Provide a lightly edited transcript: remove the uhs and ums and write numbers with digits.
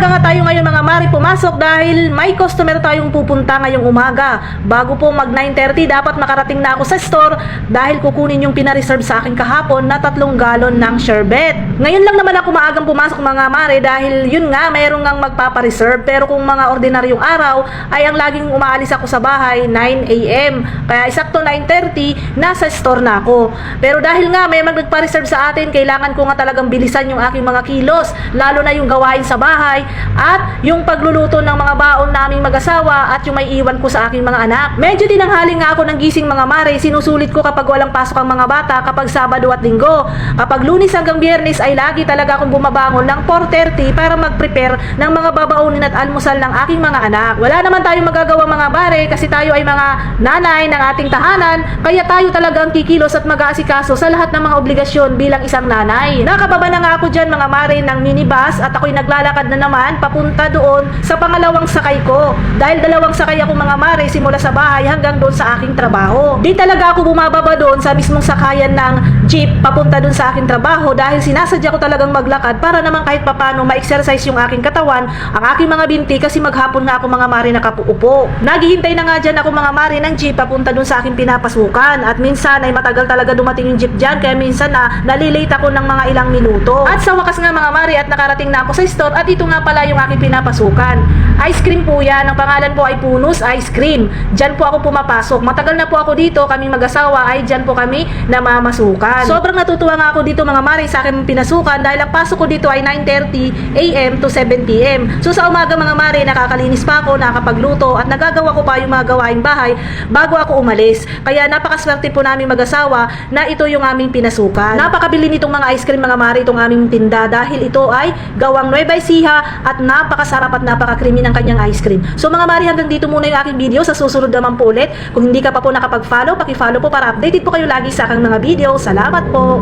Maaga nga tayo ngayon mga mare pumasok dahil may customer tayong pupunta ngayong umaga. Bago po mag 9:30 dapat makarating na ako sa store dahil kukunin yung pinareserve sa akin kahapon na 3 galon ng sherbet. Ngayon lang naman ako maagang pumasok mga mare dahil yun nga mayroong ngang magpapareserve, pero kung mga ordinaryong araw ay ang laging umaalis ako sa bahay 9 AM. Kaya eksakto 9:30 nasa store na ako. Pero dahil nga may magpareserve sa atin, kailangan ko nga talagang bilisan yung aking mga kilos, lalo na yung gawain sa bahay at yung pagluluto ng mga baon naming mag-asawa at yung may iwan ko sa aking mga anak. Medyo dinanghali nga ako ng gising mga mare. Sinusulit ko kapag walang pasok ang mga bata, kapag Sabado at Linggo. Kapag Lunes hanggang Biyernes ay lagi talaga akong bumabangon ng 4:30 para mag-prepare ng mga babaunin at almusal ng aking mga anak. Wala naman tayong magagawa mga mare kasi tayo ay mga nanay ng ating tahanan, kaya tayo talaga ang kikilos at mag-aasikaso sa lahat ng mga obligasyon bilang isang nanay. Nakababa na nga ako dyan mga mare ng minibus at ako'y naglalakad na naman papunta doon sa pangalawang sakay ko. Dahil dalawang sakay ako mga mare simula sa bahay hanggang doon sa aking trabaho. Di talaga ako bumababa doon sa mismong sakayan ng jeep papunta doon sa aking trabaho dahil sinasadya ko talagang maglakad para naman kahit papano ma-exercise yung aking katawan, ang aking mga binti, kasi maghapon nga ako mga mare nakapuupo. Naghihintay na nga dyan ako mga mare ng jeep papunta doon sa aking pinapasukan at minsan ay matagal talaga dumating yung jeep dyan, kaya minsan na nalilate ako ng mga ilang minuto. At sa wakas nga mga mare at nakarating na ako sa store at ito nga pala yung aking pinapasukan. Ice cream po yan. Ang pangalan po ay Punus Ice Cream. Diyan po ako pumapasok. Matagal na po ako dito. Kaming mag-asawa ay diyan po kami namamasukan. Sobrang natutuwa nga ako dito mga mare sa aking pinasukan dahil ang pasok ko dito ay 9:30 AM to 7 PM. So sa umaga mga mare, nakakalinis pa ako, nakakapagluto at nagagawa ko pa yung mga gawaing bahay bago ako umalis. Kaya napakaswerte po namin mag-asawa na ito yung aming pinasukan. Napakabili nitong mga ice cream mga mare itong aming tinda dahil ito ay gawang Nueva Ecija at napakasarap at napaka-creamy ng kanyang ice cream. So mga mari, hanggang dito muna yung aking video. Sa susunod naman po ulit. Kung hindi ka pa po nakapag-follow, paki-follow po para updated po kayo lagi sa aking mga video. Salamat po!